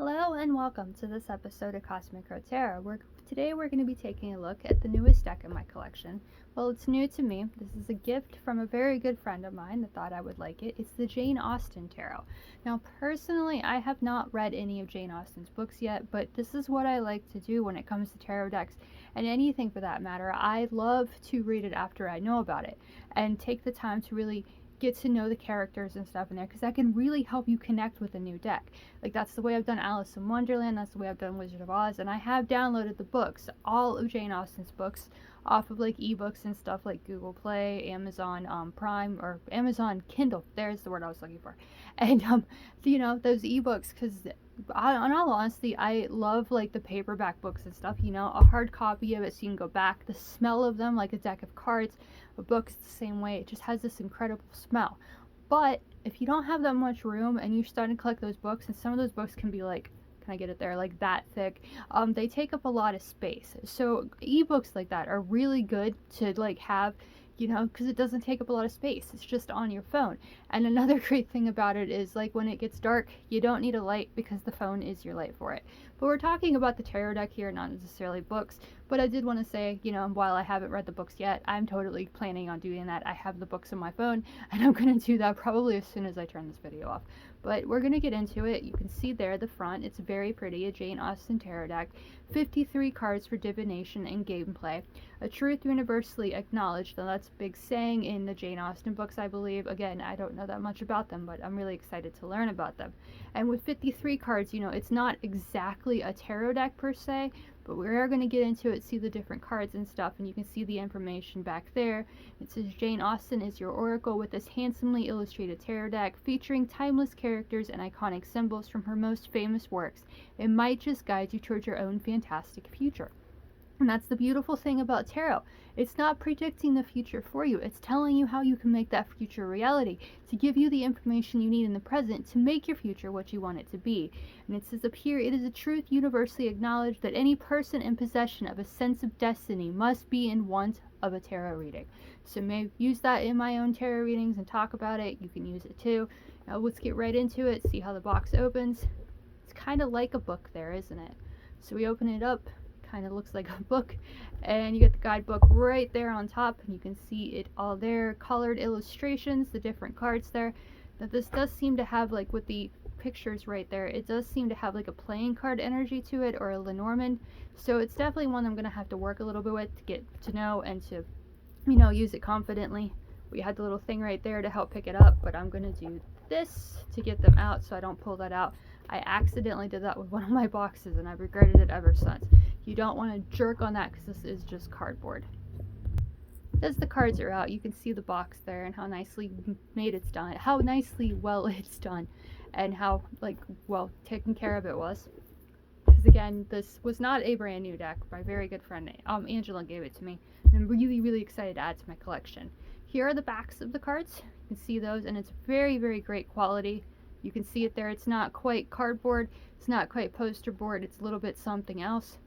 Hello and welcome to this episode of Cosmic Tarot. Today we're going to be taking a look at the newest deck in my collection. Well, it's new to me. This is a gift from a very good friend of mine that thought I would like it. It's the Jane Austen Tarot. Now, personally, I have not read any of Jane Austen's books yet, but this is what I like to do when it comes to tarot decks, and anything for that matter. I love to read it after I know about it and take the time to really get to know the characters and stuff in there, because that can really help you connect with a new deck. Like, that's the way I've done Alice in Wonderland, that's the way I've done Wizard of Oz, and I have downloaded the books, all of Jane Austen's books, off of like ebooks and stuff like Google Play, Amazon Prime, or Amazon Kindle. There's the word I was looking for. And those ebooks, because in all honesty, I love like the paperback books and stuff. A hard copy of it so you can go back. The smell of them, like a deck of cards, a book's the same way. It just has this incredible smell. But if you don't have that much room and you're starting to collect those books, and some of those books can be like, can I get it there, like that thick, they take up a lot of space. So ebooks like that are really good to like have, because it doesn't take up a lot of space. It's just on your phone. And another great thing about it is, like, when it gets dark, you don't need a light because the phone is your light for it. But we're talking about the tarot deck here, not necessarily books. But I did want to say, while I haven't read the books yet, I'm totally planning on doing that. I have the books on my phone, and I'm going to do that probably as soon as I turn this video off. But we're going to get into it. You can see there the front. It's very pretty. A Jane Austen tarot deck. 53 cards for divination and gameplay. A truth universally acknowledged. Now, that's a big saying in the Jane Austen books, I believe. Again, I don't know that much about them, but I'm really excited to learn about them. And with 53 cards, it's not exactly a tarot deck per se, but we are going to get into it, see the different cards and stuff, and you can see the information back there. It says Jane Austen is your oracle with this handsomely illustrated tarot deck featuring timeless characters and iconic symbols from her most famous works. It might just guide you towards your own fantastic future. And that's the beautiful thing about tarot. It's not predicting the future for you. It's telling you how you can make that future a reality, to give you the information you need in the present to make your future what you want it to be. And it says up here, it is a truth universally acknowledged that any person in possession of a sense of destiny must be in want of a tarot reading. So maybe use that in my own tarot readings and talk about it. You can use it too. Now let's get right into it, see how the box opens. It's kind of like a book there, isn't it? So we open it up. Kind of looks like a book, and you get the guidebook right there on top, and you can see it all there, colored illustrations, the different cards there. Now this does seem to have, like with the pictures right there, it does seem to have like a playing card energy to it, or a Lenormand. So it's definitely one I'm going to have to work a little bit with to get to know and to use it confidently. We had the little thing right there to help pick it up, but I'm going to do this to get them out so I don't pull that out. I accidentally did that with one of my boxes, and I've regretted it ever since. You don't want to jerk on that because this is just cardboard. As the cards are out, you can see the box there and how nicely made it's done, how nicely well it's done, and how well taken care of it was. Because again, this was not a brand new deck. My very good friend Angela gave it to me, and I'm really excited to add to my collection. Here are the backs of the cards. You can see those, and it's very great quality. You can see it there. It's not quite cardboard. It's not quite poster board. It's a little bit something else.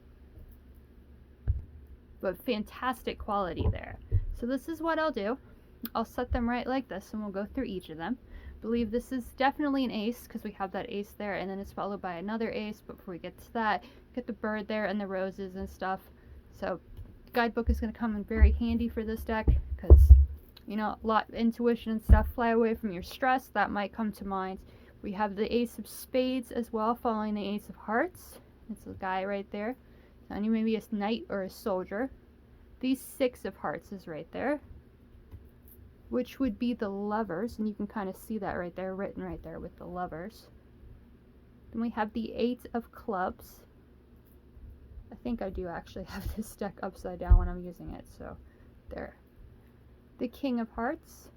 But fantastic quality there. So this is what I'll do. I'll set them right like this, and we'll go through each of them. I believe this is definitely an ace, because we have that ace there, and then it's followed by another ace. But before we get to that, get the bird there and the roses and stuff. So the guidebook is going to come in very handy for this deck, because a lot of intuition and stuff. Fly away from your stress, that might come to mind. We have the ace of spades as well, following the ace of hearts. It's a guy right there. And you may be a knight or a soldier. The six of hearts is right there, which would be the lovers, and you can kind of see that right there, written right there with the lovers. Then we have the eight of clubs. I think I do actually have this deck upside down when I'm using it, so there. The king of hearts.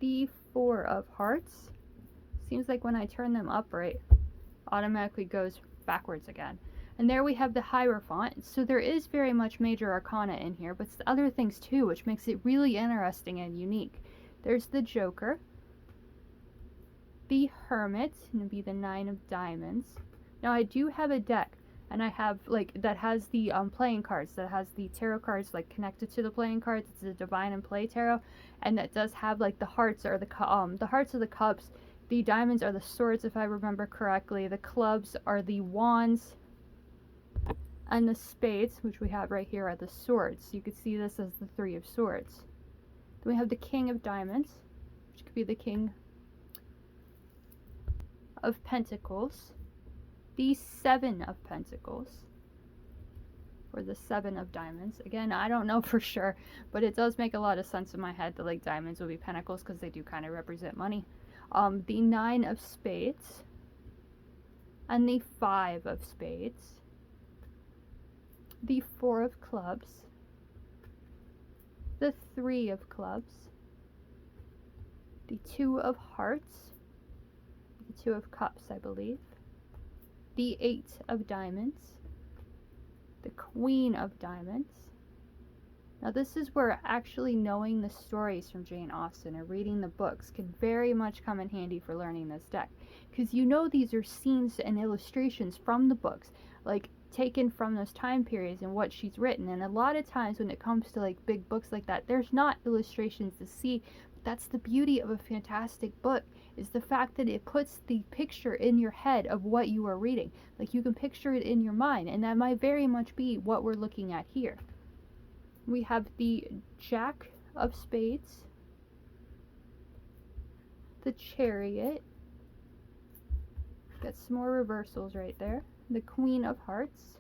The four of hearts. Seems like when I turn them upright, automatically goes backwards again. And there we have the Hierophant. So there is very much major arcana in here, but it's the other things too, which makes it really interesting and unique. There's the Joker, the Hermit, and it'd be the Nine of Diamonds. Now I do have a deck, and I have that has the playing cards, that has the tarot cards connected to the playing cards. It's a Divine and Play tarot, and that does have the hearts, or the hearts of the cups The diamonds are the swords, if I remember correctly. The clubs are the wands. And the spades, which we have right here, are the swords. So you could see this as the three of swords. Then we have the king of diamonds, which could be the king of pentacles. The seven of pentacles, or the seven of diamonds. Again, I don't know for sure, but it does make a lot of sense in my head that like diamonds will be pentacles because they do kind of represent money. The nine of spades, and the five of spades. The four of clubs, the three of clubs, the two of hearts, the two of cups, I believe, the eight of diamonds, the queen of diamonds. Now this is where actually knowing the stories from Jane Austen or reading the books can very much come in handy for learning this deck, because you know these are scenes and illustrations from the books, like taken from those time periods and what she's written. And a lot of times when it comes to like big books like that, there's not illustrations to see. But that's the beauty of a fantastic book, is the fact that it puts the picture in your head of what you are reading. Like you can picture it in your mind, and that might very much be what we're looking at here. We have the jack of spades, the chariot, got some more reversals right there, the queen of hearts,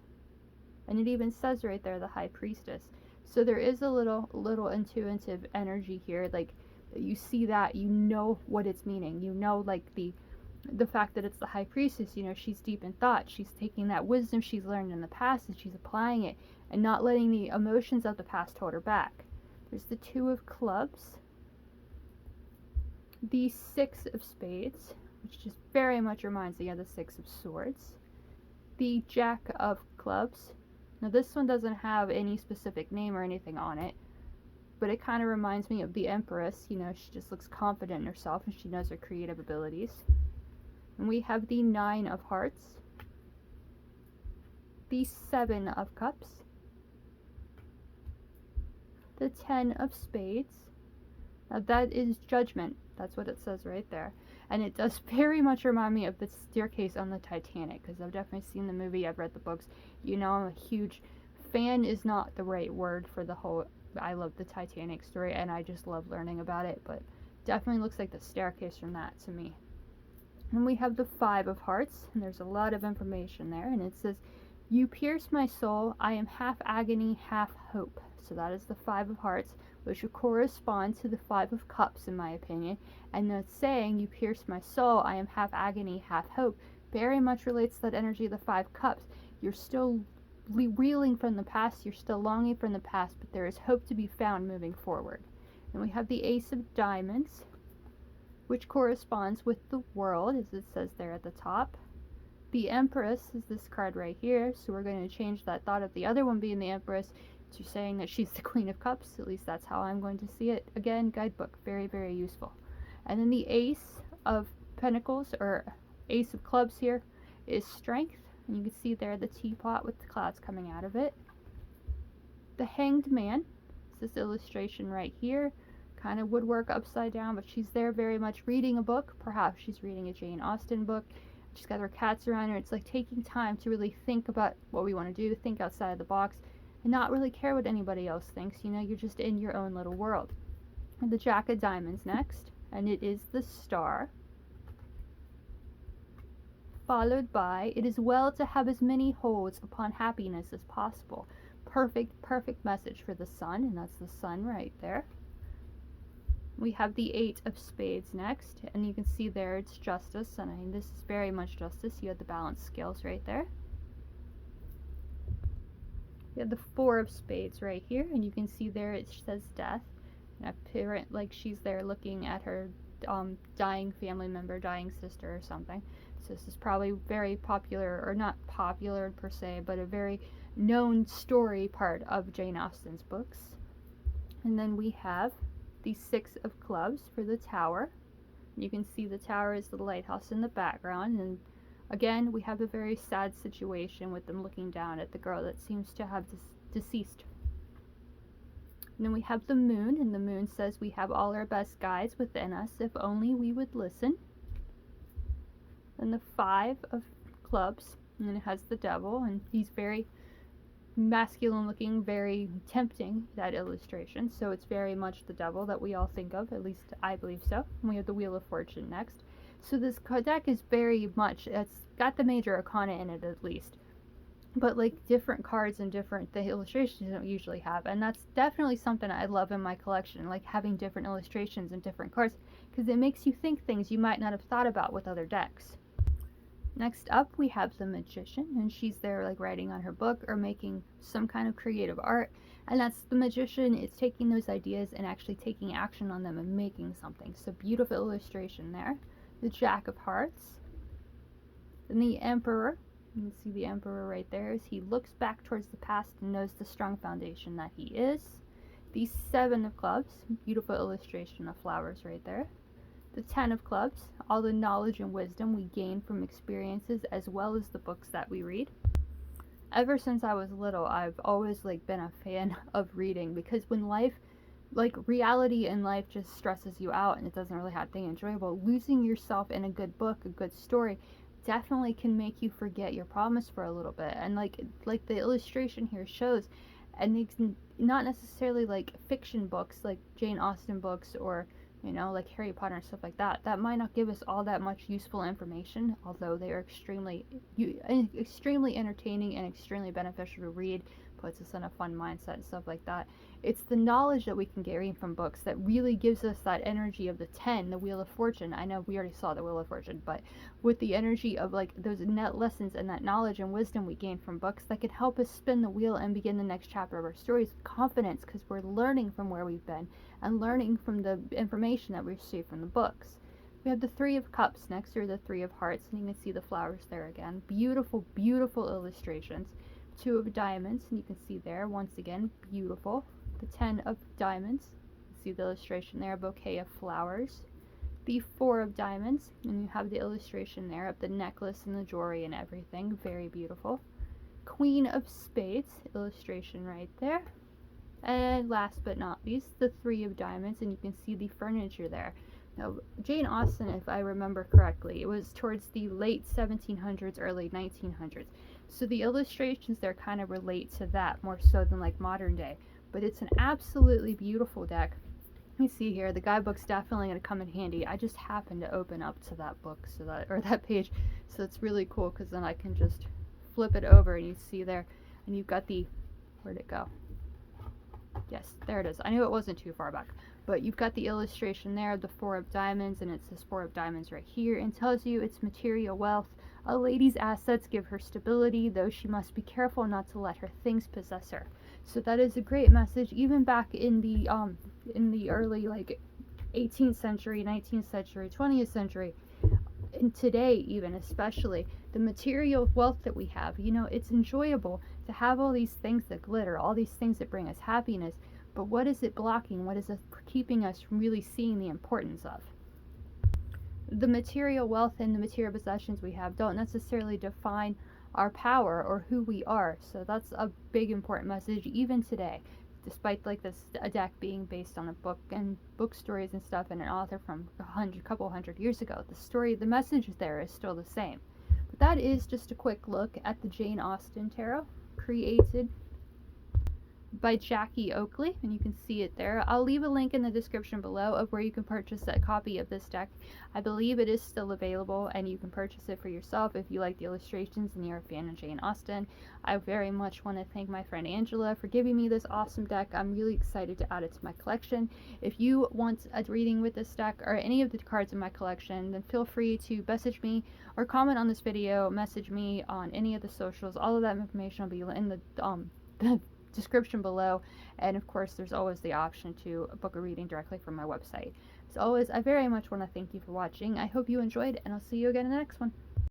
and it even says right there the high priestess. So there is a little intuitive energy here, like you see that, you know what it's meaning, you know, like the fact that it's the high priestess, you know, she's deep in thought, she's taking that wisdom she's learned in the past and she's applying it and not letting the emotions of the past hold her back. There's the two of clubs, the six of spades, which just very much reminds me of the six of swords, the jack of clubs. Now this one doesn't have any specific name or anything on it, but it kind of reminds me of the Empress. You know, she just looks confident in herself and she knows her creative abilities. And we have the nine of hearts, the seven of cups, the 10 of spades. Now that is judgment. That's what it says right there. And it does very much remind me of the staircase on the Titanic, because I've definitely seen the movie, I've read the books. You know, I'm a huge fan, is not the right word for the whole, I love the Titanic story and I just love learning about it, but definitely looks like the staircase from that to me. And we have the five of hearts, and there's a lot of information there, and it says, you pierce my soul, I am half agony, half hope. So that is the five of hearts, which would correspond to the five of cups in my opinion. And the saying, you pierce my soul, I am half agony, half hope, very much relates to that energy of the five cups. You're still reeling from the past, you're still longing from the past, but there is hope to be found moving forward. And we have the ace of diamonds, which corresponds with the world, as it says there at the top. The Empress is this card right here, so we're going to change that thought of the other one being the Empress to saying that she's the Queen of Cups. At least that's how I'm going to see it. Again, guidebook, very, very useful. And then the Ace of Pentacles, or Ace of Clubs here, is strength. And you can see there the teapot with the clouds coming out of it. The Hanged Man is this illustration right here. Kind of woodwork upside down, but she's there very much reading a book. Perhaps she's reading a Jane Austen book. She's got her cats around her. It's like taking time to really think about what we want to do, think outside of the box, and not really care what anybody else thinks. You know, you're just in your own little world. And the Jack of Diamonds next, and it is the Star, followed by, it is well to have as many holds upon happiness as possible. Perfect message for the Sun, and that's the Sun right there. We have the Eight of Spades next, and you can see there it's justice, and I mean this is very much justice. You have the balanced scales right there. We have the Four of Spades right here, and you can see there it says death. And apparent like she's there looking at her dying family member, dying sister or something. So this is probably very popular, or not popular per se, but a very known story part of Jane Austen's books. And then we have the Six of Clubs for the Tower. You can see the tower is the lighthouse in the background, and again we have a very sad situation with them looking down at the girl that seems to have deceased. And then we have the Moon, and the Moon says we have all our best guides within us if only we would listen. Then the 5 of Clubs, and it has the devil, and he's very masculine looking, very tempting, that illustration. So it's very much the devil that we all think of, at least I believe so. And we have the Wheel of Fortune next. So this deck is very much, it's got the major arcana in it at least, but like different cards and different the illustrations don't usually have, and that's definitely something I love in my collection, like having different illustrations and different cards, because it makes you think things you might not have thought about with other decks. Next up, we have the Magician, and she's there like writing on her book or making some kind of creative art, and that's the Magician. It's taking those ideas and actually taking action on them and making something. So beautiful illustration there. The Jack of Hearts, and the Emperor. You can see the Emperor right there as he looks back towards the past and knows the strong foundation that he is. The 7 of Clubs, beautiful illustration of flowers right there. The 10 of Clubs, all the knowledge and wisdom we gain from experiences as well as the books that we read. Ever since I was little, I've always been a fan of reading, because when life, reality in life just stresses you out and it doesn't really have to be enjoyable, losing yourself in a good book, a good story, definitely can make you forget your problems for a little bit. And like the illustration here shows, and it's not necessarily like fiction books like Jane Austen books or like Harry Potter and stuff like that, that might not give us all that much useful information, although they are extremely entertaining and extremely beneficial to read, puts us in a fun mindset and stuff like that. It's the knowledge that we can gain from books that really gives us that energy of the 10, the Wheel of Fortune. I know we already saw the Wheel of Fortune, but with the energy of those net lessons and that knowledge and wisdom we gain from books that can help us spin the wheel and begin the next chapter of our stories with confidence, because we're learning from where we've been and learning from the information that we receive from the books. We have the 3 of Cups next, or the 3 of Hearts, and you can see the flowers there again. Beautiful, beautiful illustrations. 2 of Diamonds, and you can see there, once again, beautiful. The 10 of Diamonds, you see the illustration there, a bouquet of flowers. The 4 of Diamonds, and you have the illustration there of the necklace and the jewelry and everything, very beautiful. Queen of Spades, illustration right there. And last but not least, the 3 of Diamonds, and you can see the furniture there. Now, Jane Austen, if I remember correctly, it was towards the late 1700s, early 1900s. So the illustrations there kind of relate to that more so than like modern day. But it's an absolutely beautiful deck. Let me see here. The guidebook's definitely going to come in handy. I just happened to open up to that book, that page, so it's really cool, because then I can just flip it over and you see there, and you've got the, where'd it go? Yes, there it is. I knew it wasn't too far back. But you've got the illustration there of the 4 of Diamonds, and it says 4 of Diamonds right here, and tells you it's material wealth. A lady's assets give her stability, though she must be careful not to let her things possess her. So that is a great message, even back in the early 18th century, 19th century, 20th century, and today even, especially the material wealth that we have. It's enjoyable to have all these things that glitter, all these things that bring us happiness, but what is it blocking? What is it keeping us from really seeing the importance of? The material wealth and the material possessions we have don't necessarily define our power or who we are. So that's a big important message even today, despite a deck being based on a book and book stories and stuff and an author from a couple hundred years ago. The message there is still the same. But that is just a quick look at the Jane Austen Tarot, created by Jackie Oakley, and you can see it there. I'll leave a link in the description below of where you can purchase a copy of this deck. I believe it is still available, and you can purchase it for yourself if you like the illustrations and you're a fan of Jane Austen. I very much want to thank my friend Angela for giving me this awesome deck. I'm really excited to add it to my collection. If you want a reading with this deck or any of the cards in my collection, then feel free to message me or comment on this video, message me on any of the socials. All of that information will be in the description below, and of course there's always the option to book a reading directly from my website. As always, I very much want to thank you for watching. I hope you enjoyed, and I'll see you again in the next one.